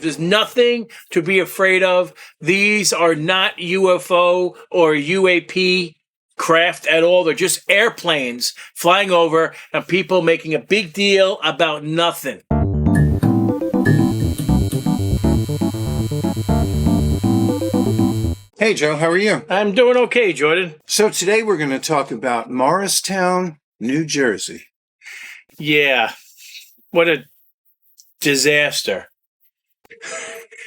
There's nothing to be afraid of. These are not UFO or UAP craft at all. They're just airplanes flying over and people making a big deal about nothing. Hey, Joe, how are you? I'm doing okay, Jordan. So today we're going to talk about Morristown, New Jersey. Yeah. What a disaster.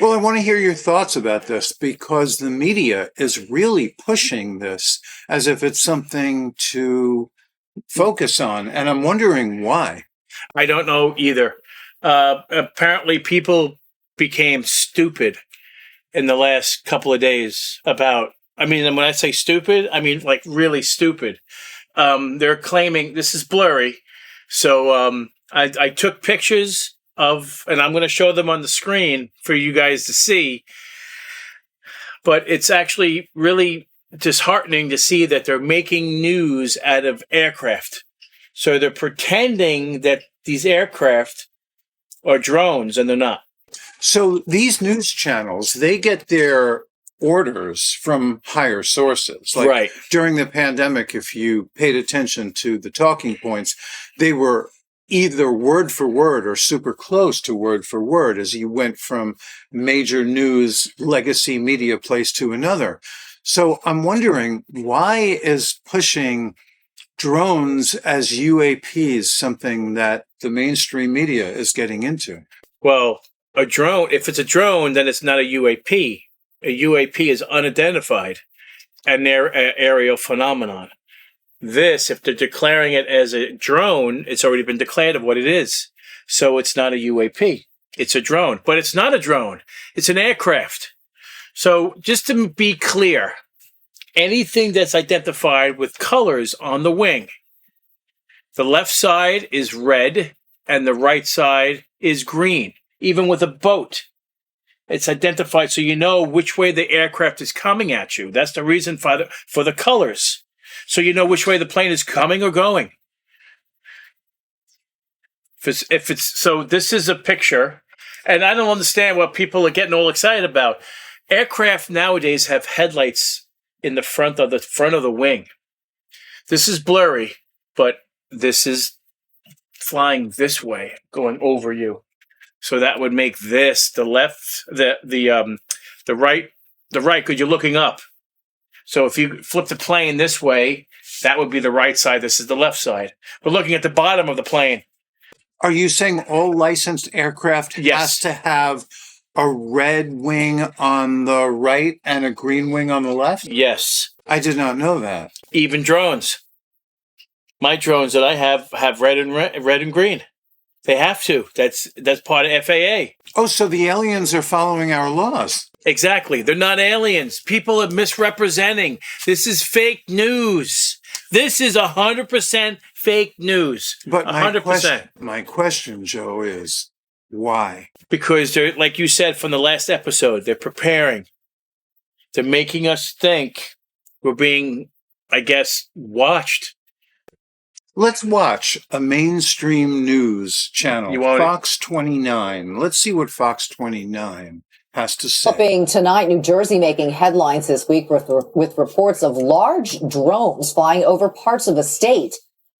Well, I want to hear your thoughts about this because the media is really pushing this as if it's something to focus on. And I'm wondering why. I don't know either. Apparently, people became stupid in the last couple of days about, I mean, when I say stupid, I mean like really stupid. They're claiming, this is blurry, so I took pictures of, and I'm going to show them on the screen for you guys to see, but it's actually really disheartening to see that they're making news out of aircraft. So they're pretending that these aircraft are drones, and they're not. So these news channels, they get their orders from higher sources. Like Right. During the pandemic, if you paid attention to the talking points, they were either word for word or super close to word for word as you went from major news legacy media place to another. So I'm wondering, why is pushing drones as UAPs something that the mainstream media is getting into? Well, a drone, if it's a drone, then it's not a UAP. A UAP is unidentified, an aerial phenomenon. This, if they're declaring it as a drone, it's already been declared of what it is. So it's not a UAP. It's a drone. But it's not a drone. It's an aircraft. So just to be clear, anything that's identified with colors on the wing, the left side is red and the right side is green. Even with a boat, it's identified so you know which way the aircraft is coming at you. That's the reason for the colors. So you know which way the plane is coming or going. So this is a picture, and I don't understand what people are getting all excited about. Aircraft nowadays have headlights in the front of the wing. This is blurry, but this is flying this way, going over you. So that would make this the left, the right, because you're looking up. So if you flip the plane this way, that would be the right side. This is the left side. We're looking at the bottom of the plane. Are you saying all licensed aircraft Yes. has to have a red wing on the right and a green wing on the left? Yes. I did not know that. Even drones. My drones that I have red and green. They have to. That's part of FAA. Oh, so the aliens are following our laws. Exactly. They're not aliens. People are misrepresenting. This is fake news. This is 100% fake news. But 100%. my question, Joe, is why? Because they're, like you said from the last episode, they're preparing. They're making us think we're being, I guess, watched. Let's watch a mainstream news channel, Fox 29. Let's see what Fox 29 has to say. Being tonight, New Jersey making headlines this week with reports of large drones flying over parts of the state.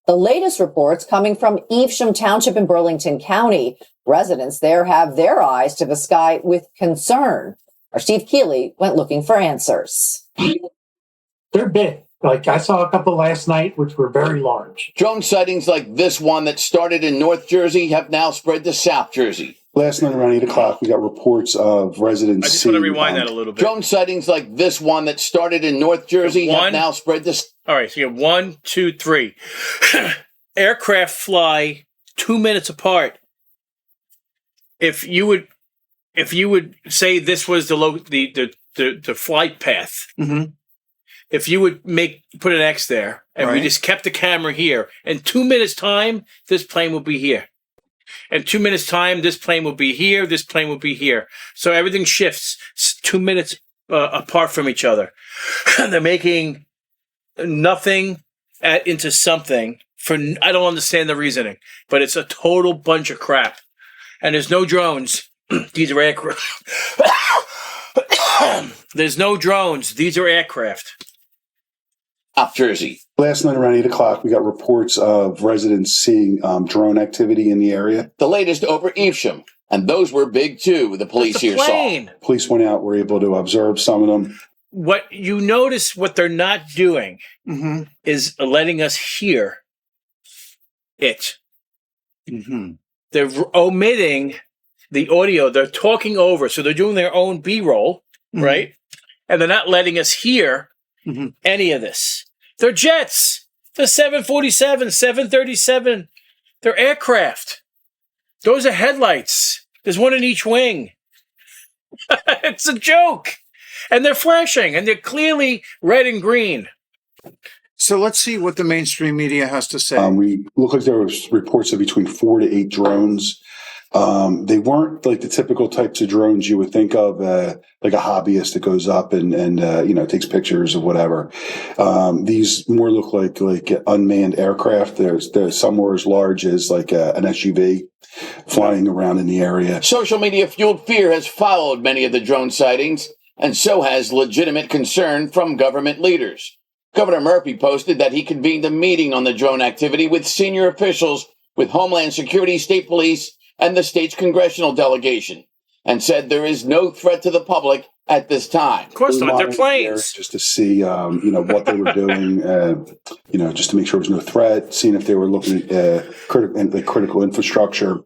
The latest reports coming from Evesham Township in Burlington County. Residents there have their eyes to the sky with concern. Our Steve Keeley went looking for answers. They're big. Like I saw a couple last night, which were very large. Drone sightings like this one that started in North Jersey have now spread to South Jersey. Last night around 8 o'clock, we got reports of residents. I just want to rewind that a little bit. Drone sightings like this one that started in North Jersey have now spread to... All right, so you have 1, 2, 3. Aircraft fly 2 minutes apart. If you would say this was the flight path, Mm-hmm. if you would put an X there, and we just kept the camera here, in 2 minutes' time, this plane will be here. In 2 minutes' time, this plane will be here, this plane will be here. So everything shifts 2 minutes apart from each other. They're making nothing into something. I don't understand the reasoning, but it's a total bunch of crap. And there's no drones. These are aircraft. There's no drones. These are aircraft. South Jersey. Last night around 8 o'clock, we got reports of residents seeing drone activity in the area. The latest over Evesham. And those were big, too, the police here saw. Police went out, were able to observe some of them. What you notice, what they're not doing is letting us hear it. They're omitting the audio. They're talking over. So they're doing their own B-roll, right? And they're not letting us hear any of this. They're jets. They're 747, 737. They're aircraft. Those are headlights. There's one in each wing. It's a joke. And they're flashing, and they're clearly red and green. So let's see what the mainstream media has to say. We look like there was reports of between 4 to 8 drones. They weren't like the typical types of drones you would think of, like a hobbyist that goes up and takes pictures of whatever. These more look like unmanned aircraft. There's some were as large as like an SUV flying around in the area. Social media fueled fear has followed many of the drone sightings, and so has legitimate concern from government leaders. Governor Murphy posted that he convened a meeting on the drone activity with senior officials with Homeland Security, State Police, and the state's congressional delegation, and said there is no threat to the public at this time. Of course not. They're planes. Just to see, what they were doing, just to make sure there was no threat, seeing if they were looking at critical infrastructure.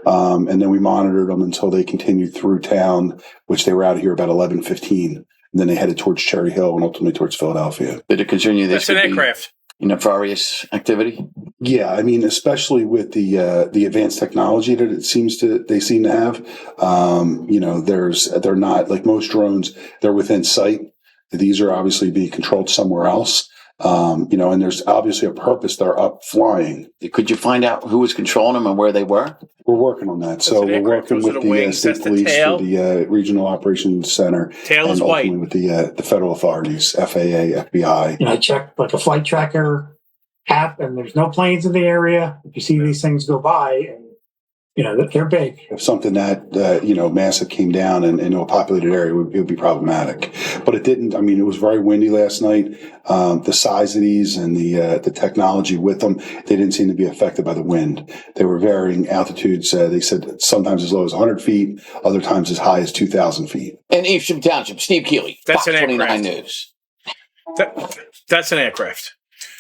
And then we monitored them until they continued through town, which they were out of here about 11:15. And then they headed towards Cherry Hill and ultimately towards Philadelphia. Did it concern you this That's an aircraft. Nefarious activity? Yeah, I mean, especially with the advanced technology that they seem to have. They're not like most drones. They're within sight. These are obviously being controlled somewhere else. And there's obviously a purpose they're up flying. Could you find out who was controlling them and where they were? We're working on that. So we're working with the state police, with the regional operations center, Tail is and ultimately white. with the federal authorities, FAA, FBI. I checked like a flight tracker app, and there's no planes in the area. If you see these things go by, and they're big. If something that massive came down in a populated area, it would be problematic. But it didn't. I mean, it was very windy last night. The size of these and the technology with them, they didn't seem to be affected by the wind. They were varying altitudes. They said sometimes as low as 100 feet, other times as high as 2,000 feet. In Evesham Township, Steve Keeley, That's Fox an 29 aircraft. News. That's an aircraft.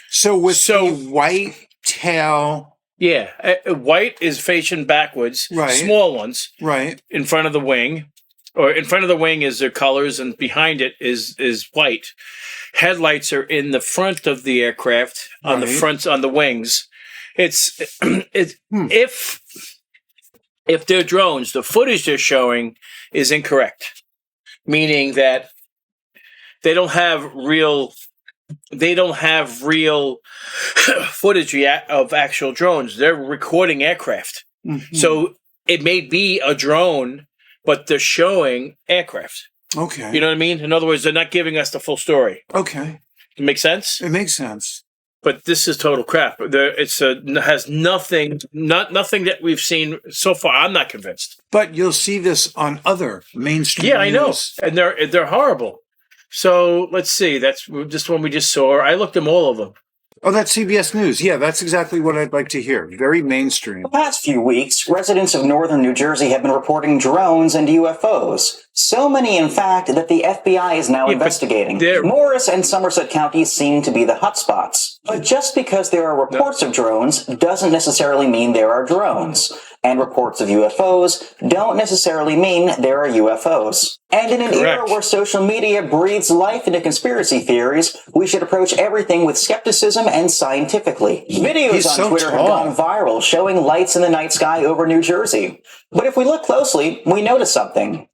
So with the white tail, Yeah, white is facing backwards. Right. Small ones. right? In front of the wing, or in front of the wing is their colors, and behind it is white. Headlights are in the front of the aircraft on the Right. fronts on the wings. It's if they're drones, the footage they're showing is incorrect, meaning that they don't have real footage of actual drones. They're recording aircraft. So it may be a drone, but they're showing aircraft. Okay. You know what I mean? In other words, they're not giving us the full story. Okay. It makes sense? It makes sense. But this is total crap. Has nothing that we've seen so far. I'm not convinced. But you'll see this on other mainstream Yeah, I know. news. And they're horrible. So let's see. That's just one we just saw. I looked at all of them. Oh, that's CBS News. Yeah, that's exactly what I'd like to hear. Very mainstream. The past few weeks, residents of northern New Jersey have been reporting drones and UFOs. So many, in fact, that the FBI is now investigating. Morris and Somerset counties seem to be the hotspots. But just because there are reports of drones doesn't necessarily mean there are drones. And reports of UFOs don't necessarily mean there are UFOs. And in an era where social media breathes life into conspiracy theories, we should approach everything with skepticism and scientifically. Videos on Twitter have gone viral showing lights in the night sky over New Jersey. But if we look closely, we notice something.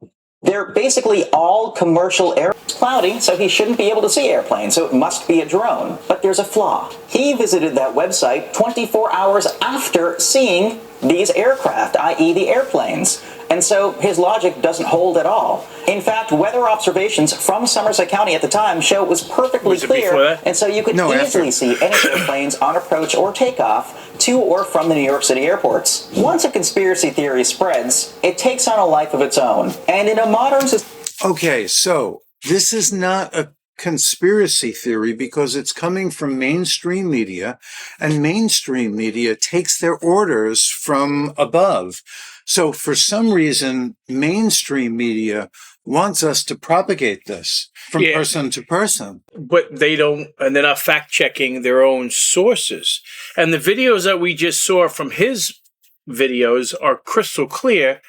They're basically all commercial air. It's cloudy, so he shouldn't be able to see airplanes, so it must be a drone. But there's a flaw. He visited that website 24 hours after seeing these aircraft, i.e. the airplanes. And so his logic doesn't hold at all. In fact, weather observations from Somerset County at the time show it was perfectly clear, and so you could easily see any airplanes on approach or takeoff to or from the New York City airports. Once a conspiracy theory spreads, it takes on a life of its own. And in a modern society... Okay, so this is not a conspiracy theory because it's coming from mainstream media, and mainstream media takes their orders from above. So for some reason, mainstream media wants us to propagate this from person to person. But they don't, and they're not fact-checking their own sources. And the videos that we just saw from his videos are crystal clear,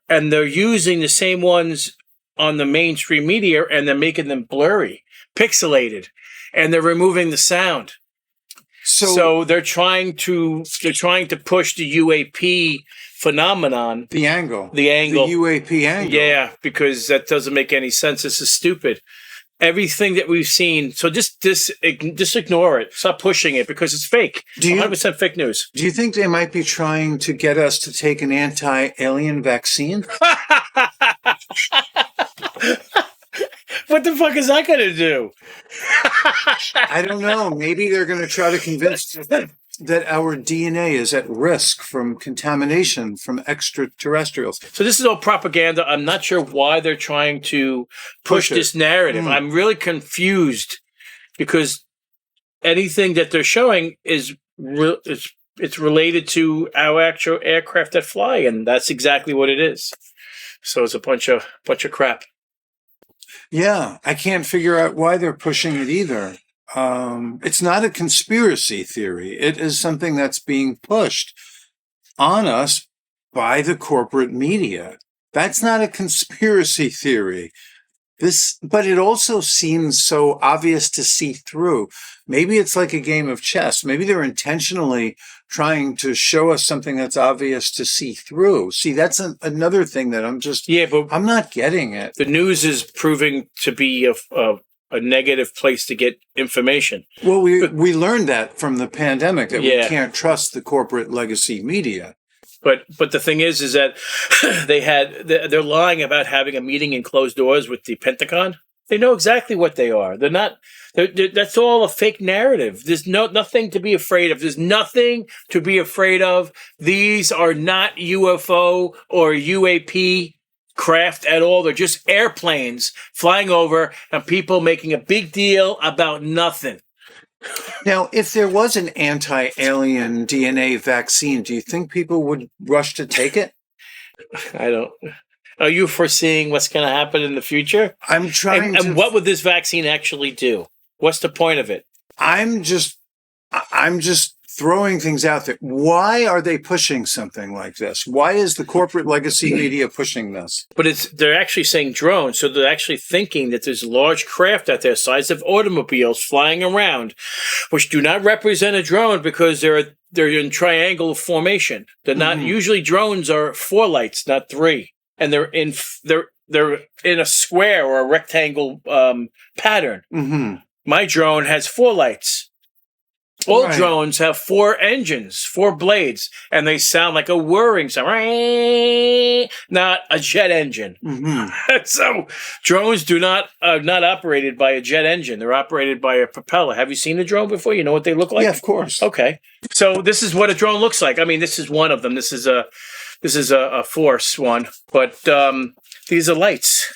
and they're using the same ones on the mainstream media, and they're making them blurry, pixelated, and they're removing the sound. So they're trying to push the UAP phenomenon. The angle. The UAP angle. Yeah, because that doesn't make any sense. This is stupid. Everything that we've seen. So just ignore it. Stop pushing it because it's fake. 100% fake news. Do you think they might be trying to get us to take an anti-alien vaccine? What the fuck is that going to do? I don't know. Maybe they're going to try to convince us that our DNA is at risk from contamination from extraterrestrials. So this is all propaganda. I'm not sure why they're trying to push this narrative. I'm really confused because anything that they're showing is it's related to our actual aircraft that fly, and that's exactly what it is. So it's a bunch of crap. Yeah, I can't figure out why they're pushing it either. It's not a conspiracy theory. It is something that's being pushed on us by the corporate media. That's not a conspiracy theory. But it also seems so obvious to see through. Maybe it's like a game of chess. Maybe they're intentionally trying to show us something that's obvious to see through. See, that's another thing that I'm not getting it. The news is proving to be a negative place to get information. Well, we learned that from the pandemic, that we can't trust the corporate legacy media. But the thing is that they're lying about having a meeting in closed doors with the Pentagon. They know exactly what they are. They're not. That's all a fake narrative. There's nothing to be afraid of. There's nothing to be afraid of. These are not UFO or UAP craft at all. They're just airplanes flying over and people making a big deal about nothing. Now, if there was an anti-alien DNA vaccine, do you think people would rush to take it? I don't. Are you foreseeing what's going to happen in the future? I'm trying And what would this vaccine actually do? What's the point of it? I'm just throwing things out there. Why are they pushing something like this? Why is the corporate legacy media pushing this? But they're actually saying drones, so they're actually thinking that there's large craft out there, size of automobiles, flying around, which do not represent a drone because they're in triangle formation. They're not usually. Drones are 4 lights, not 3, and they're in a square or a rectangle pattern. My drone has 4 lights. All drones have 4 engines, 4 blades, and they sound like a whirring sound, not a jet engine. So drones are not operated by a jet engine. They're operated by a propeller. Have you seen a drone before? You know what they look like? Yeah, of course. Okay. So this is what a drone looks like. I mean, this is one of them. This is a force one, but these are lights,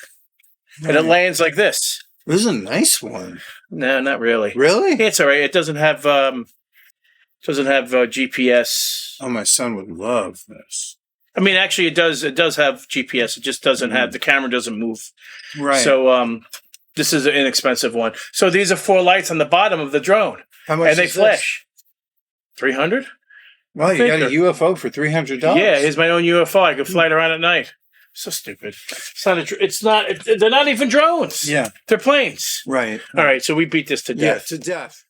and it lands like this. This is a nice one. No, not really. Really? It's all right. It doesn't have GPS. Oh, my son would love this. I mean, actually, it does. It does have GPS. It just doesn't have the camera. Doesn't move. Right. So this is an inexpensive one. So these are 4 lights on the bottom of the drone, How much? and they flash. 300. Well, you got a UFO for $300. Yeah, here's my own UFO. I could fly it around at night. So stupid. It's not. They're not even drones. Yeah, they're planes. Right. All right. So we beat this to death. Yeah, to death.